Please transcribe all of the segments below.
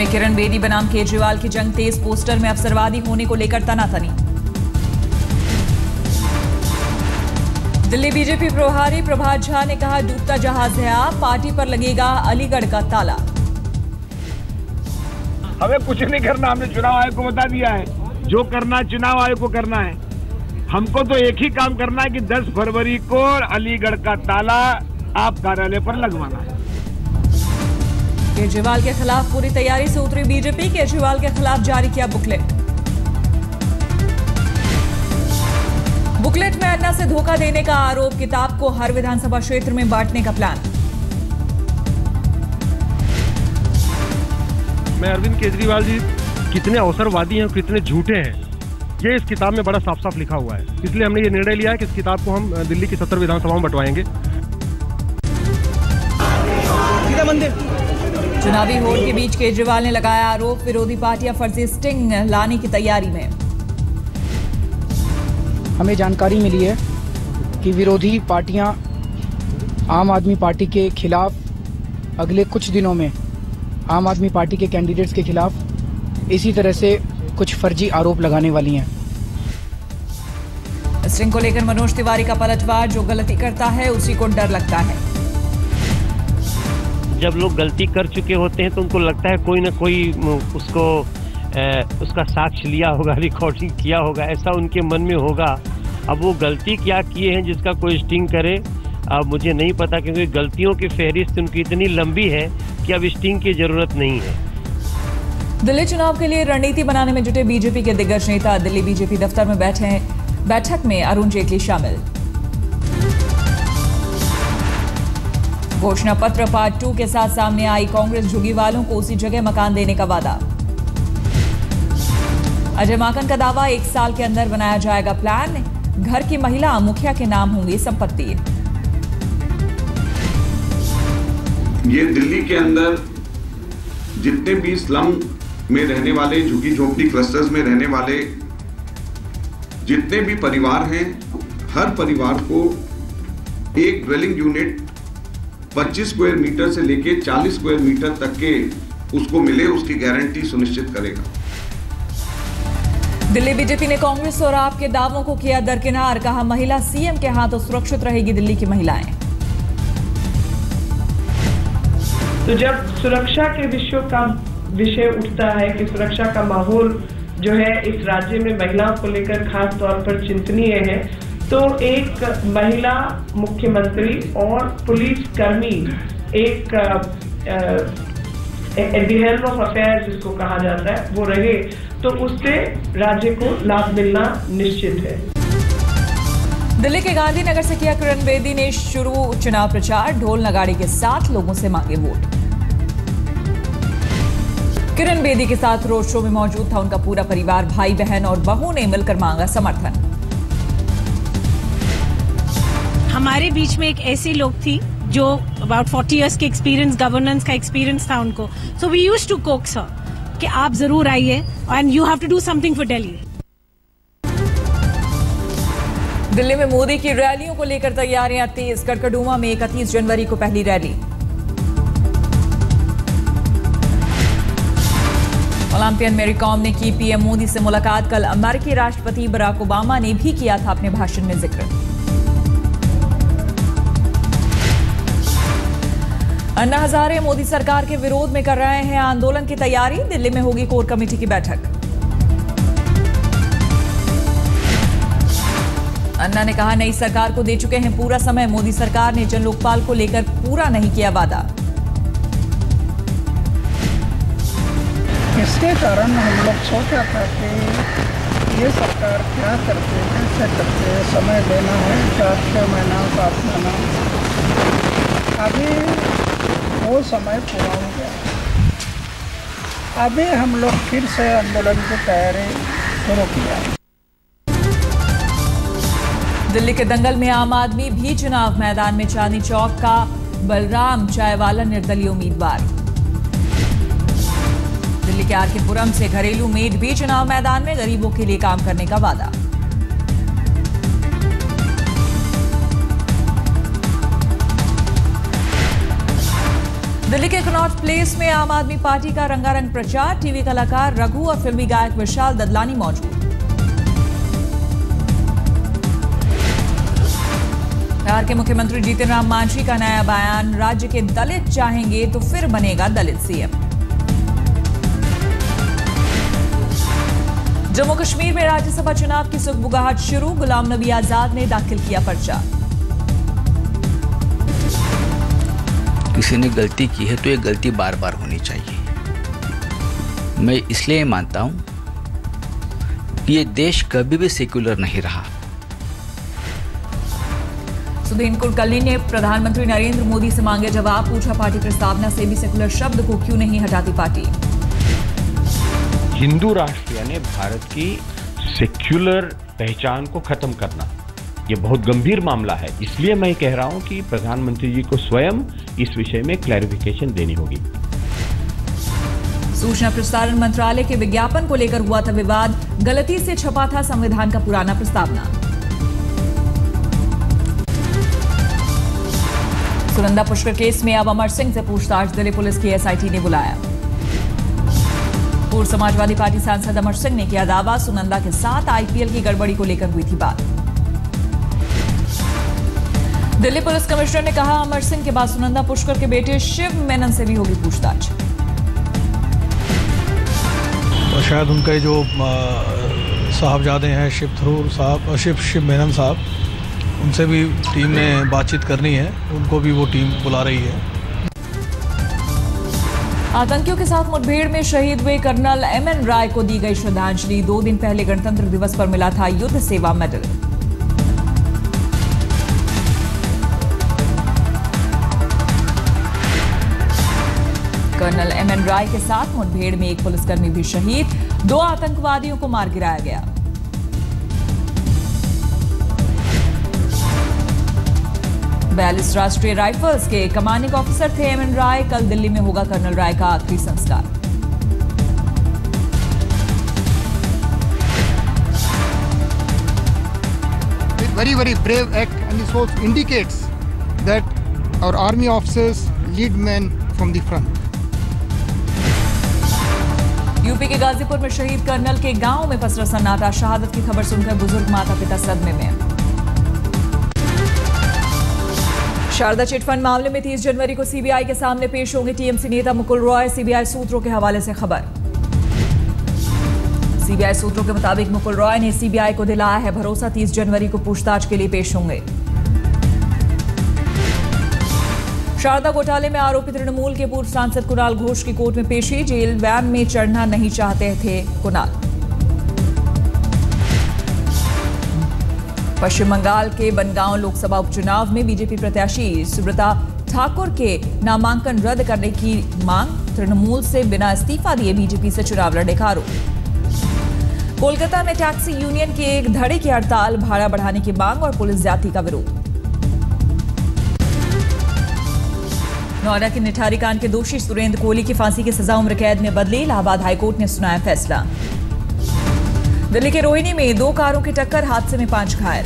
में किरण बेदी बनाम केजरीवाल की जंग तेज, पोस्टर में अफसरवादी होने को लेकर तनातनी। दिल्ली बीजेपी प्रभारी प्रभात झा ने कहा, डूबता जहाज है आप, पार्टी पर लगेगा अलीगढ़ का ताला। हमें कुछ नहीं करना, हमने चुनाव आयोग को बता दिया है, जो करना चुनाव आयोग को करना है। हमको तो एक ही काम करना है कि 10 फरवरी को अलीगढ़ का ताला आप कार्यालय पर लगवाना है। केजरीवाल के खिलाफ पूरी तैयारी से उतरी बीजेपी, केजरीवाल के खिलाफ जारी किया बुकलेट। बुकलेट में अन्ना से धोखा देने का आरोप, किताब को हर विधानसभा क्षेत्र में बांटने का प्लान। मैं अरविंद केजरीवाल जी कितने अवसरवादी हैं, कितने झूठे हैं, ये इस किताब में बड़ा साफ साफ लिखा हुआ है। इसलिए हमने ये निर्णय लिया है कि इस किताब को हम दिल्ली की 70 विधानसभाओं में बंटवाएंगे। चुनावी होड़ के बीच केजरीवाल ने लगाया आरोप, विरोधी पार्टियां फर्जी स्टिंग लाने की तैयारी में। हमें जानकारी मिली है कि विरोधी पार्टियां आम आदमी पार्टी के खिलाफ अगले कुछ दिनों में आम आदमी पार्टी के कैंडिडेट्स के खिलाफ इसी तरह से कुछ फर्जी आरोप लगाने वाली हैं। स्टिंग को लेकर मनोज तिवारी का पलटवार, जो गलती करता है उसी को डर लगता है। जब लोग गलती कर चुके होते हैं तो उनको लगता है कोई ना कोई उसका साक्ष्य लिया होगा, रिकॉर्डिंग किया होगा, ऐसा उनके मन में होगा। अब वो गलती क्या किए हैं जिसका कोई स्टिंग करे, अब मुझे नहीं पता, क्योंकि गलतियों की फहरिस्त उनकी इतनी लंबी है कि अब स्टिंग की जरूरत नहीं है। दिल्ली चुनाव के लिए रणनीति बनाने में जुटे बीजेपी के दिग्गज नेता, दिल्ली बीजेपी दफ्तर में बैठक में अरुण जेटली शामिल। घोषणा पत्र पार्ट 2 के साथ सामने आई, कांग्रेस झुग्गीवालों को उसी जगह मकान देने का वादा। अजय माकन का दावा, 1 साल के अंदर बनाया जाएगा प्लान, घर की महिला मुखिया के नाम होंगी संपत्ति। ये दिल्ली के अंदर जितने भी स्लम में रहने वाले, झुग्गी झोपड़ी क्लस्टर्स में रहने वाले जितने भी परिवार हैं, हर परिवार को एक ड्वेलिंग यूनिट 25 स्क्वायर मीटर से लेके 40 स्क्वायर मीटर तक के उसको मिले, उसकी गारंटी सुनिश्चित करेगा। दिल्ली बीजेपी ने कांग्रेस और आप के दावों को किया दरकिनार, कहा महिला सीएम के हाथों सुरक्षित रहेगी दिल्ली की महिलाएं। तो जब सुरक्षा के विषय उठता है कि सुरक्षा का माहौल जो है इस राज्य में महिलाओं को लेकर खास तौर पर चिंतनीय है, तो एक महिला मुख्यमंत्री और पुलिस कर्मी एक at the helm of affair जिसको कहा जाता है वो रहे, तो उससे राज्य को लाभ मिलना निश्चित है। दिल्ली के गांधीनगर से किया किरण बेदी ने शुरू चुनाव प्रचार, ढोल नगाड़े के साथ लोगों से मांगे वोट। किरण बेदी के साथ रोड शो में मौजूद था उनका पूरा परिवार, भाई बहन और बहू ने मिलकर मांगा समर्थन। हमारे बीच में एक ऐसी लोग थी जो अबाउट 40 इयर्स के एक्सपीरियंस, गवर्नेंस का एक्सपीरियंस था उनको, so we used to coax her कि आप जरूर आइए and you have to do something for Delhi. Delhi में मोदी की रैलियों को लेकर तैयारियां तेज, कड़कड़डूमा में 31 जनवरी को पहली रैली। ओलंपियन मेरी कॉम ने की पीएम मोदी से मुलाकात, कल अमेरिकी राष्ट्रपति बराक ओबामा ने भी किया था अपने भाषण में जिक्र। अन्ना हजारे मोदी सरकार के विरोध में कर रहे हैं आंदोलन की तैयारी, दिल्ली में होगी कोर कमेटी की बैठक। अन्ना ने कहा, नई सरकार को दे चुके हैं पूरा समय, मोदी सरकार ने जन लोकपाल को लेकर पूरा नहीं किया वादा। इसके कारण हम लोग सोचा था कि ये सरकार क्या करते हैं, कैसे करते हैं, समय देना है 4-6 महीना 7 महीना। अभी वो समय पूरा हो गया, अभी हम लोग फिर से आंदोलन की तैयारी शुरू किया। दिल्ली के दंगल में आम आदमी भी चुनाव मैदान में, चांदनी चौक का बलराम चायवाला निर्दलीय उम्मीदवार। दिल्ली के आर के पुरम से घरेलू मेड भी चुनाव मैदान में, गरीबों के लिए काम करने का वादा। दिल्ली के कनॉट प्लेस में आम आदमी पार्टी का रंगारंग प्रचार। टीवी कलाकार रघु और फिल्मी गायक विशाल ददलानी मौजूद। बिहार के मुख्यमंत्री जीतन राम मांझी का नया बयान। राज्य के दलित चाहेंगे तो फिर बनेगा दलित सीएम। जम्मू कश्मीर में राज्यसभा चुनाव की सुगबुगाहट शुरू। गुलाम नबी आजाद ने दाखिल किया पर्चा। किसी ने गलती की है तो ये गलती बार बार होनी चाहिए। मैं इसलिए मानता हूं कि ये देश कभी भी सेक्युलर नहीं रहा। सुधीन कुलकर्णी ने प्रधानमंत्री नरेंद्र मोदी से मांगे जवाब। पूछा, पार्टी प्रस्तावना से भी सेक्युलर शब्द को क्यों नहीं हटाती पार्टी। हिंदू राष्ट्र यानी भारत की सेक्युलर पहचान को खत्म करना, ये बहुत गंभीर मामला है। इसलिए मैं कह रहा हूं कि प्रधानमंत्री जी को स्वयं इस विषय में क्लैरिफिकेशन देनी होगी। सूचना प्रसारण मंत्रालय के विज्ञापन को लेकर हुआ था विवाद। गलती से छपा था संविधान का पुराना प्रस्तावना। सुनंदा पुष्कर केस में अब अमर सिंह से पूछताछ। दिल्ली पुलिस की एसआईटी ने बुलाया। पूर्व समाजवादी पार्टी सांसद अमर सिंह ने किया दावा, सुनंदा के साथ आईपीएल की गड़बड़ी को लेकर हुई थी बात। दिल्ली पुलिस कमिश्नर ने कहा, अमर सिंह के बाद सुनंदा पुष्कर के बेटे शिव मेनन से भी होगी पूछताछ। तो शायद उनके जो साहबजादे हैं शिव थरूर साहब और शिव मेनन साहब, उनसे भी टीम ने बातचीत करनी है। उनको भी वो टीम बुला रही है। आतंकियों के साथ मुठभेड़ में शहीद हुए कर्नल एमएन राय को दी गई श्रद्धांजलि। 2 दिन पहले गणतंत्र दिवस पर मिला था युद्ध सेवा मेडल। कर्नल एमएन राय के साथ मुठभेड़ में एक पुलिसकर्मी भी शहीद। 2 आतंकवादियों को मार गिराया गया। बयालीस राष्ट्रीय राइफल्स के कमांडिंग ऑफिसर थे एमएन राय। कल दिल्ली में होगा कर्नल राय का आखिरी संस्कार। Very, very brave act, and this also indicates that our army officers lead men from the front. UP के गाजीपुर में शहीद कर्नल के गांव में पसरा सन्नाटा। शहादत की खबर सुनकर बुजुर्ग माता पिता सदमे में। शारदा चिटफंड मामले में 30 जनवरी को सीबीआई के सामने पेश होंगे टीएमसी नेता मुकुल रॉय। सीबीआई सूत्रों के हवाले से खबर। सीबीआई सूत्रों के मुताबिक मुकुल रॉय ने सीबीआई को दिलाया है भरोसा, 30 जनवरी को पूछताछ के लिए पेश होंगे। शारदा घोटाले में आरोपी तृणमूल के पूर्व सांसद कुणाल घोष की कोर्ट में पेशी। जेल वैन में चढ़ना नहीं चाहते थे कुणाल। पश्चिम बंगाल के बनगांव लोकसभा उपचुनाव में बीजेपी प्रत्याशी सुब्रता ठाकुर के नामांकन रद्द करने की मांग। तृणमूल से बिना इस्तीफा दिए बीजेपी से चुनाव लड़ने का आरोप। कोलकाता में टैक्सी यूनियन की एक धड़े की हड़ताल। भाड़ा बढ़ाने की मांग और पुलिस ज्यादती का विरोध। नोएडा के निठारी कांड के दोषी सुरेंद्र कोहली की फांसी की सजा उम्र कैद में बदली। इलाहाबाद हाईकोर्ट ने सुनाया फैसला। दिल्ली के रोहिणी में 2 कारों की टक्कर, हादसे में 5 घायल।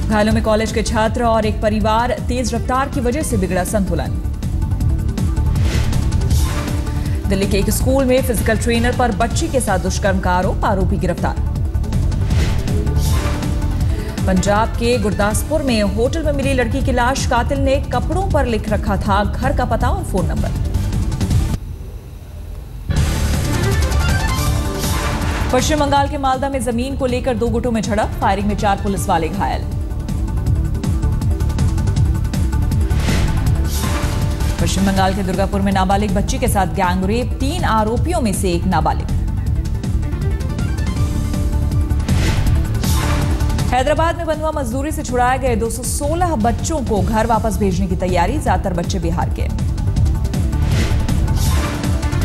घायलों में कॉलेज के छात्र और एक परिवार। तेज रफ्तार की वजह से बिगड़ा संतुलन। दिल्ली के एक स्कूल में फिजिकल ट्रेनर पर बच्ची के साथ दुष्कर्म का आरोप, आरोपी गिरफ्तार। पंजाब के गुरदासपुर में होटल में मिली लड़की की लाश। कातिल ने कपड़ों पर लिख रखा था घर का पता और फोन नंबर। पश्चिम बंगाल के मालदा में जमीन को लेकर 2 गुटों में झड़प। फायरिंग में 4 पुलिस वाले घायल। पश्चिम बंगाल के दुर्गापुर में नाबालिग बच्ची के साथ गैंगरेप। 3 आरोपियों में से एक नाबालिग। हैदराबाद में बंधुआ मजदूरी से छुड़ाए गए 216 बच्चों को घर वापस भेजने की तैयारी। ज्यादातर बच्चे बिहार के।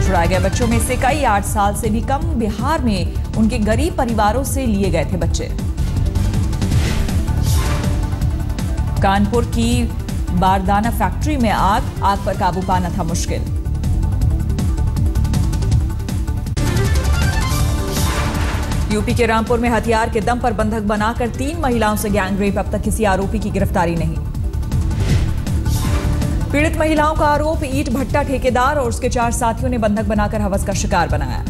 छुड़ाए गए बच्चों में से कई 8 साल से भी कम। बिहार में उनके गरीब परिवारों से लिए गए थे बच्चे। कानपुर की बारदाना फैक्ट्री में आग पर काबू पाना था मुश्किल। यूपी के रामपुर में हथियार के दम पर बंधक बनाकर 3 महिलाओं से गैंगरेप। अब तक किसी आरोपी की गिरफ्तारी नहीं। पीड़ित महिलाओं का आरोप, ईंट भट्टा ठेकेदार और उसके 4 साथियों ने बंधक बनाकर हवस का शिकार बनाया।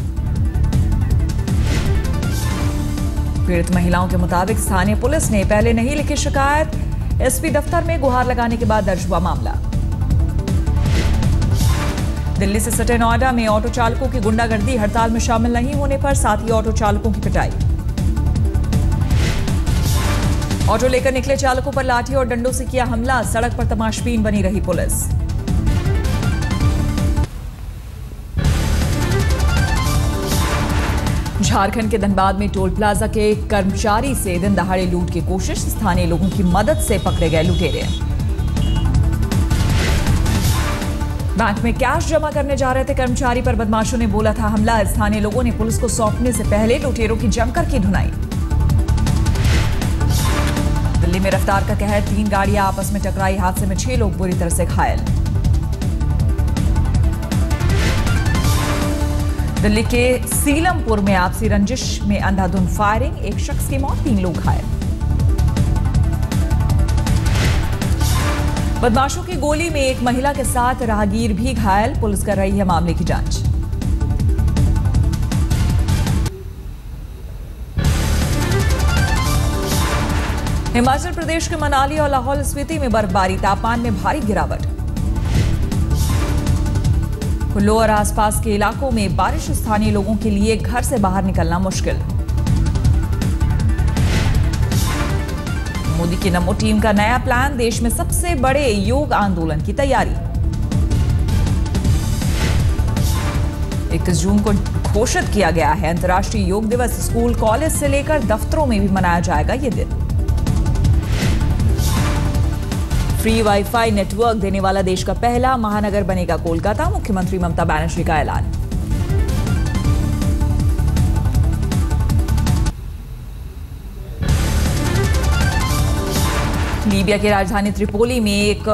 पीड़ित महिलाओं के मुताबिक स्थानीय पुलिस ने पहले नहीं लिखी शिकायत, एसपी दफ्तर में गुहार लगाने के बाद दर्ज हुआ मामला। दिल्ली से सटे नोएडा में ऑटो चालकों की गुंडागर्दी, हड़ताल में शामिल नहीं होने पर साथी ऑटो चालकों की पिटाई। ऑटो लेकर निकले चालकों पर लाठी और डंडों से किया हमला, सड़क पर तमाशबीन बनी रही पुलिस। झारखंड के धनबाद में टोल प्लाजा के कर्मचारी से दिन दहाड़े लूट की कोशिश, स्थानीय लोगों की मदद से पकड़े गए लुटेरे। बैंक में कैश जमा करने जा रहे थे कर्मचारी पर बदमाशों ने बोला था हमला, स्थानीय लोगों ने पुलिस को सौंपने से पहले लुटेरों की जमकर की धुनाई। दिल्ली में रफ्तार का कहर, 3 गाड़ियां आपस में टकराई, हादसे में 6 लोग बुरी तरह से घायल। दिल्ली के सीलमपुर में आपसी रंजिश में अंधाधुंध फायरिंग, 1 शख्स की मौत, 3 लोग घायल। बदमाशों की गोली में एक महिला के साथ राहगीर भी घायल, पुलिस कर रही है मामले की जांच। हिमाचल प्रदेश के मनाली और लाहौल स्पीति में बर्फबारी, तापमान में भारी गिरावट। कुल्लू और आसपास के इलाकों में बारिश, स्थानीय लोगों के लिए घर से बाहर निकलना मुश्किल। मोदी की नमो टीम का नया प्लान, देश में सबसे बड़े योग आंदोलन की तैयारी। 21 जून को घोषित किया गया है अंतर्राष्ट्रीय योग दिवस, स्कूल कॉलेज से लेकर दफ्तरों में भी मनाया जाएगा ये दिन। फ्री वाईफाई नेटवर्क देने वाला देश का पहला महानगर बनेगा कोलकाता, मुख्यमंत्री ममता बनर्जी का ऐलान। लीबिया की राजधानी त्रिपोली में एक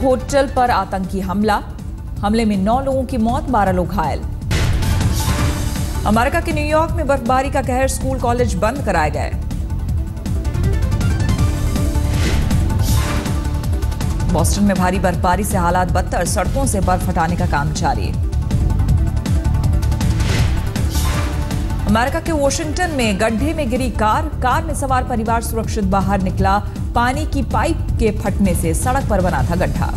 होटल पर आतंकी हमला, हमले में 9 लोगों की मौत, 12 लोग घायल। अमेरिका के न्यूयॉर्क में बर्फबारी का कहर, स्कूल कॉलेज बंद कराए गए। बॉस्टन में भारी बर्फबारी से हालात बदतर, सड़कों से बर्फ हटाने का काम जारी। अमेरिका के वॉशिंगटन में गड्ढे में गिरी कार में सवार परिवार सुरक्षित बाहर निकला, पानी की पाइप के फटने से सड़क पर बना था गड्ढा।